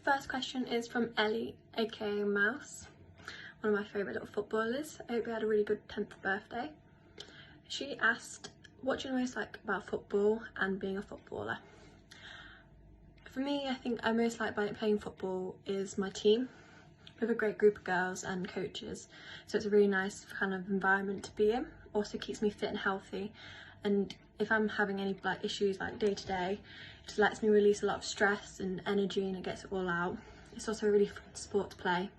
First question is from Ellie, aka Mouse, one of my favourite little footballers. I hope you had a really good 10th birthday. She asked, what do you most like about football and being a footballer? For me, I think I most like about playing football is my team. We have a great group of girls and coaches, so it's a really nice kind of environment to be in. Also keeps me fit and healthy, and if I'm having any issues like day to day, it just lets me release a lot of stress and energy and it gets it all out. It's also a really fun sport to play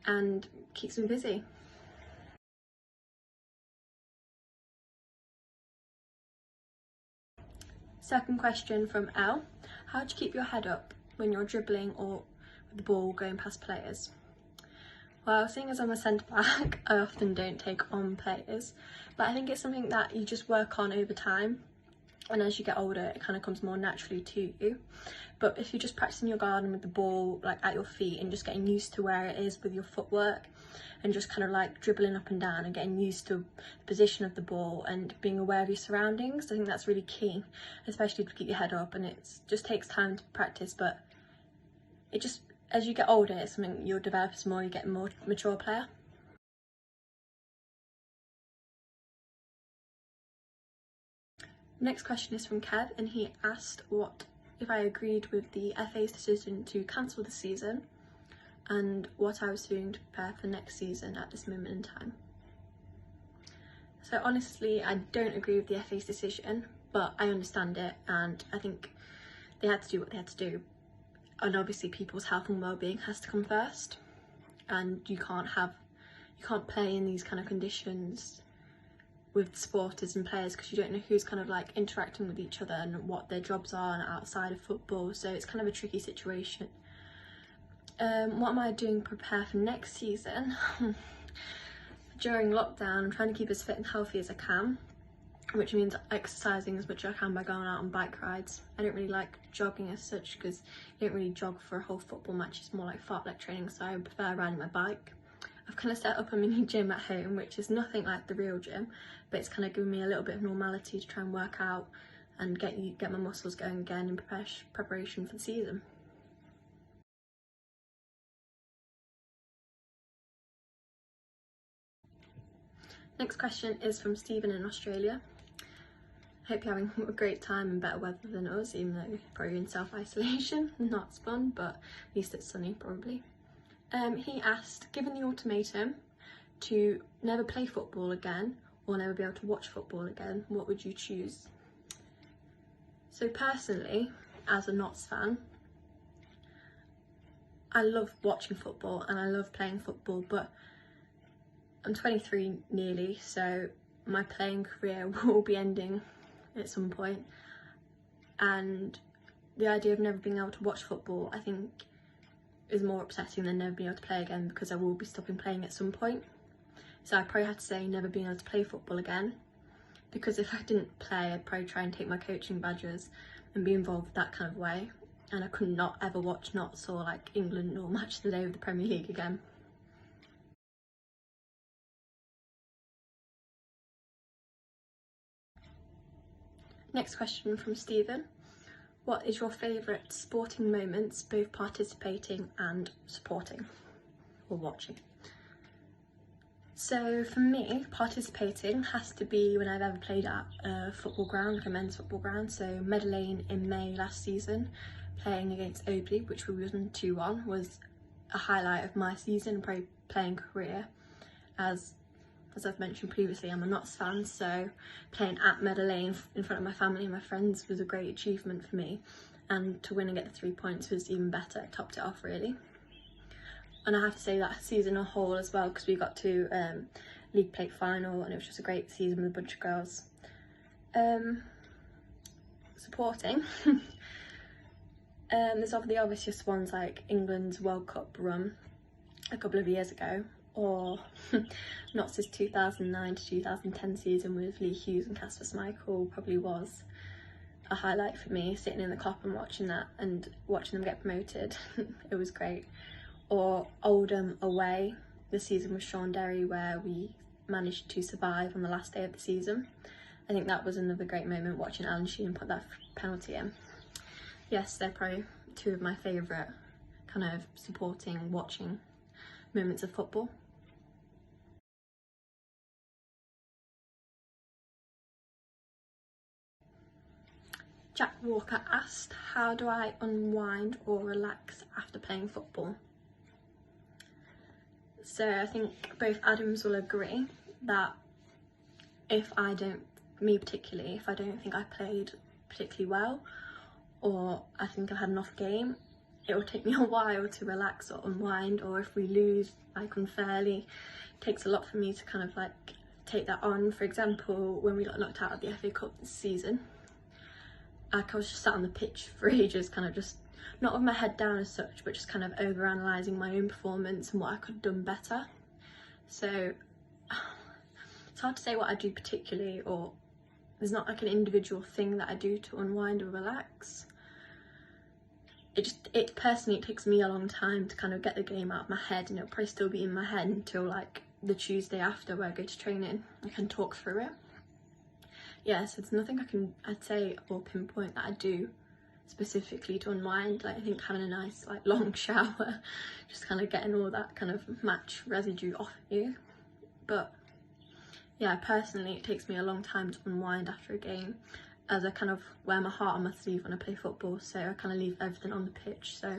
and keeps me busy. Second question from Elle. How do you keep your head up when you're dribbling or with the ball going past players? Well, seeing as I'm a centre back, I often don't take on players, but I think it's something that you just work on over time, and as you get older it kind of comes more naturally to you. But if you're just practicing your garden with the ball like at your feet and just getting used to where it is with your footwork and just kind of like dribbling up and down and getting used to the position of the ball and being aware of your surroundings, I think that's really key, especially to keep your head up. And it just takes time to practice, but it just, as you get older, it's something you'll develop as more, you get a more mature player. Next question is from Kev, and he asked what if I agreed with the FA's decision to cancel the season and what I was doing to prepare for next season at this moment in time. So honestly, I don't agree with the FA's decision, but I understand it, and I think they had to do what they had to do. And obviously people's health and well-being has to come first, and you can't play in these kind of conditions with supporters and players because you don't know who's kind of like interacting with each other and what their jobs are outside of football, so it's kind of a tricky situation. What am I doing to prepare for next season? During lockdown, I'm trying to keep as fit and healthy as I can, which means exercising as much as I can by going out on bike rides. I don't really like jogging as such because you don't really jog for a whole football match, it's more like fartlek training, so I prefer riding my bike. I've kind of set up a mini gym at home, which is nothing like the real gym, but it's kind of given me a little bit of normality to try and work out and get my muscles going again in preparation for the season. Next question is from Stephen in Australia. Hope you're having a great time and better weather than us, even though you're probably in self-isolation. Not as fun, but at least it's sunny probably. He asked, given the ultimatum to never play football again or never be able to watch football again, what would you choose? So personally, as a Notts fan, I love watching football and I love playing football, but I'm 23 nearly, so my playing career will be ending at some point, and the idea of never being able to watch football I think is more upsetting than never being able to play again, because I will be stopping playing at some point. So I probably have to say never being able to play football again, because if I didn't play I'd probably try and take my coaching badges and be involved that kind of way, and I could not ever watch Notts or like England or Match of the Day of the Premier League again. Next question from Stephen. What is your favourite sporting moments, both participating and supporting or watching? So for me, participating has to be when I've ever played at a football ground, like a men's football ground. So Meadow Lane in May last season, playing against Oakley, which we won 2-1, was a highlight of my season, probably playing career. As I've mentioned previously, I'm a Notts fan, so playing at Meadow Lane in front of my family and my friends was a great achievement for me, and to win and get the 3 points was even better. It topped it off really. And I have to say that season as a whole as well, because we got to League Plate final and it was just a great season with a bunch of girls. Supporting, there's the obvious ones like England's World Cup run a couple of years ago, or Notts' 2009 to 2010 season with Lee Hughes and Casper Schmeichel probably was a highlight for me, sitting in the Kop and watching that and watching them get promoted. It was great. Or Oldham away, the season with Sean Derry, where we managed to survive on the last day of the season. I think that was another great moment, watching Alan Sheehan put that penalty in. Yes, they're probably two of my favourite kind of supporting, watching moments of football. Jack Walker asked, how do I unwind or relax after playing football? So I think both Adams will agree that if I don't think I played particularly well, or I think I've had enough game, it will take me a while to relax or unwind. Or if we lose like unfairly, it takes a lot for me to kind of like take that on. For example, when we got knocked out of the FA Cup this season, like I was just sat on the pitch for ages, kind of just not with my head down as such, but just kind of over analysing my own performance and what I could have done better. So it's hard to say what I do particularly, or there's not like an individual thing that I do to unwind or relax. It personally takes me a long time to kind of get the game out of my head, and it'll probably still be in my head until like the Tuesday after, where I go to training. I can talk through it. Yeah, so there's nothing I'd say or pinpoint that I do specifically to unwind. Like I think having a nice like long shower, just kind of getting all that kind of match residue off you. But yeah, personally it takes me a long time to unwind after a game, as I kind of wear my heart on my sleeve when I play football, so I kind of leave everything on the pitch. So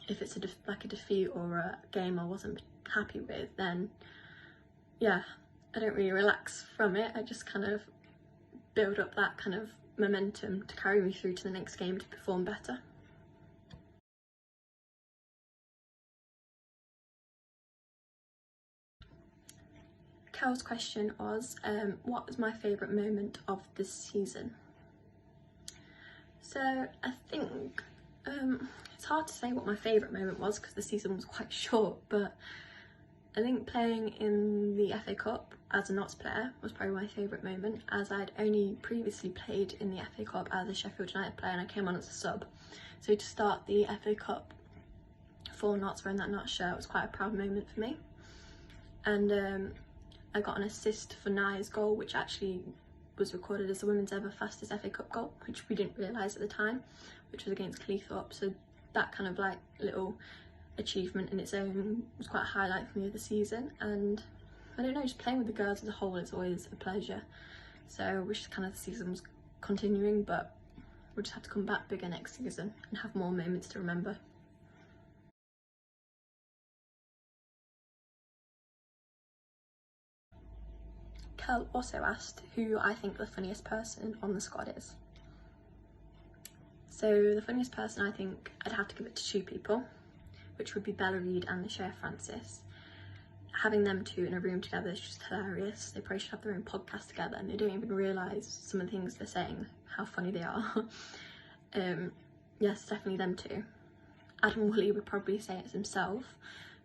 if it's like a defeat or a game I wasn't happy with, then yeah, I don't really relax from it. I just kind of build up that kind of momentum to carry me through to the next game to perform better. Kel's question was, what was my favourite moment of this season? So I think it's hard to say what my favourite moment was because the season was quite short, but I think playing in the FA Cup as a Notts player was probably my favourite moment, as I'd only previously played in the FA Cup as a Sheffield United player and I came on as a sub. So to start the FA Cup for Notts wearing that Notts shirt was quite a proud moment for me. And I got an assist for Naya's goal, which actually was recorded as the women's ever fastest FA Cup goal, which we didn't realise at the time, which was against Cleethorpes. So that kind of like little achievement in its own was quite a highlight for me of the season. And I don't know, just playing with the girls as a whole is always a pleasure. So I wish kind of the season was continuing, but we'll just have to come back bigger next season and have more moments to remember. Kel also asked who I think the funniest person on the squad is. So the funniest person, I think I'd have to give it to two people, which would be Bella Reid and Lachey Francis. Having them two in a room together is just hilarious. They probably should have their own podcast together, and they don't even realise some of the things they're saying, how funny they are. Yes, definitely them two. Adam Woolley would probably say it himself,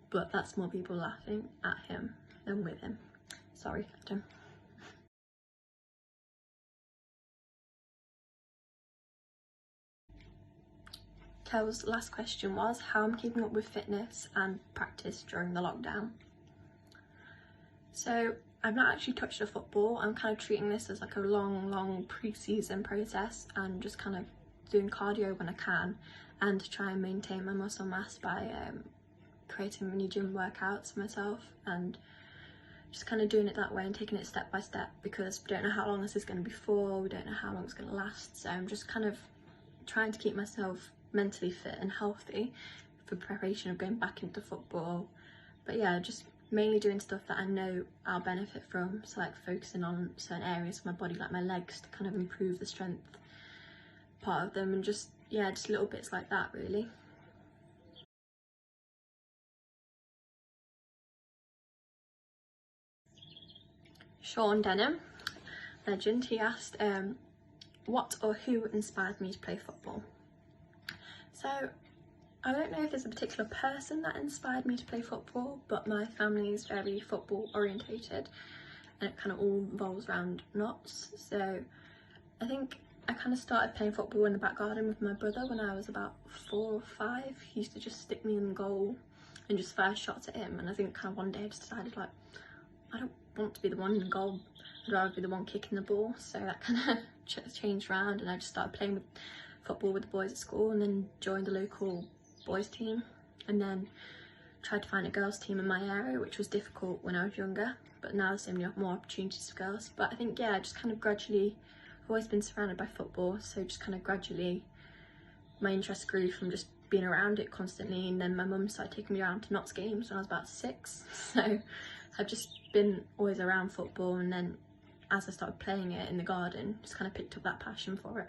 but that's more people laughing at him than with him. Sorry, Adam. Kel's last question was how I'm keeping up with fitness and practice during the lockdown. So I've not actually touched a football. I'm kind of treating this as like a long pre-season process and just kind of doing cardio when I can, and to try and maintain my muscle mass by creating mini gym workouts for myself, and just kind of doing it that way and taking it step by step, because we don't know how long this is going to be for, we don't know how long it's going to last. So I'm just kind of trying to keep myself mentally fit and healthy for preparation of going back into football. But yeah, just mainly doing stuff that I know I'll benefit from, so like focusing on certain areas of my body, like my legs, to kind of improve the strength part of them, and just yeah, just little bits like that really. Sean Denham, legend, he asked what or who inspired me to play football. So I don't know if there's a particular person that inspired me to play football, but my family is very football orientated and it kind of all revolves around Notts. So I think I kind of started playing football in the back garden with my brother when I was about 4 or 5. He used to just stick me in the goal and just fire shots at him, and I think kind of one day I just decided like, I don't want to be the one in the goal, I'd rather be the one kicking the ball. So that kind of changed around, and I just started playing with football with the boys at school, and then joined a local boys team, and then tried to find a girls team in my area, which was difficult when I was younger, but now there's so many more opportunities for girls. But I think, yeah, just kind of gradually, I've always been surrounded by football, so just kind of gradually my interest grew from just being around it constantly, and then my mum started taking me around to Notts games when I was about 6, so I've just been always around football, and then as I started playing it in the garden, just kind of picked up that passion for it.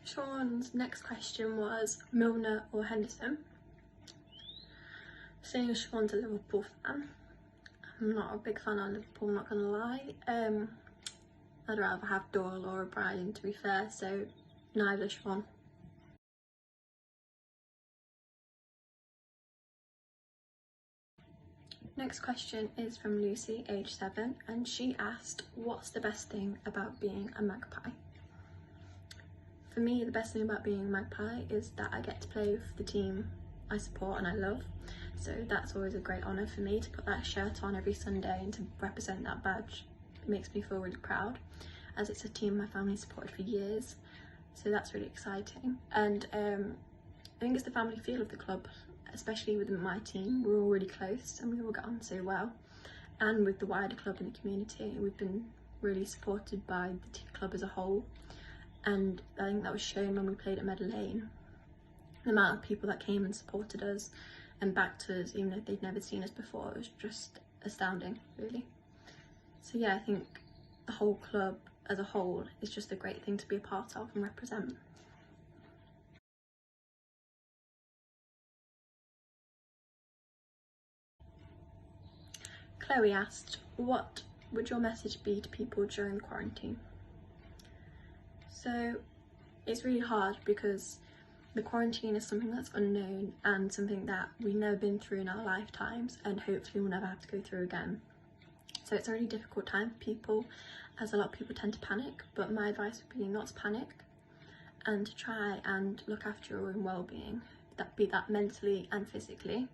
Sean's next question was Milner or Henderson. Seeing as Sean's a Liverpool fan, I'm not a big fan of Liverpool, not gonna lie. I'd rather have Doyle or O'Brien, to be fair, so neither Sean. Next question is from Lucy, age 7, and she asked, what's the best thing about being a magpie? For me, the best thing about being a magpie is that I get to play with the team I support and I love. So that's always a great honour for me to put that shirt on every Sunday and to represent that badge. It makes me feel really proud, as it's a team my family supported for years. So that's really exciting. And I think it's the family feel of the club, especially with my team. We're all really close and we all get on so well. And with the wider club and the community, we've been really supported by the club as a whole. And I think that was shown when we played at Meadow Lane. The amount of people that came and supported us and backed us, even though they'd never seen us before, it was just astounding, really. So yeah, I think the whole club as a whole is just a great thing to be a part of and represent. Chloe asked, what would your message be to people during quarantine? So it's really hard because the quarantine is something that's unknown and something that we've never been through in our lifetimes, and hopefully we'll never have to go through again. So it's a really difficult time for people, as a lot of people tend to panic, but my advice would be not to panic and to try and look after your own well-being, be that mentally and physically.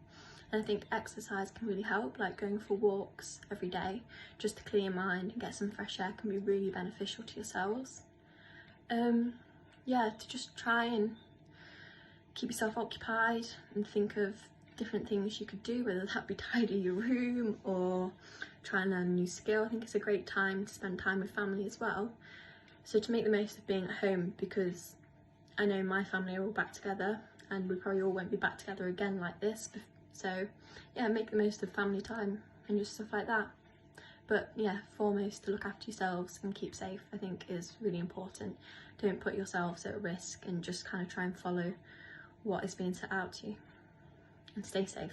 And I think exercise can really help, like going for walks every day just to clear your mind and get some fresh air can be really beneficial to yourselves. Yeah, to just try and keep yourself occupied and think of different things you could do, whether that be tidy your room or try and learn a new skill. I think it's a great time to spend time with family as well. So to make the most of being at home, because I know my family are all back together and we probably all won't be back together again like this. So yeah, make the most of family time and just stuff like that. But yeah, foremost, to look after yourselves and keep safe, I think is really important. Don't put yourselves at risk and just kind of try and follow what is being set out to you, and stay safe.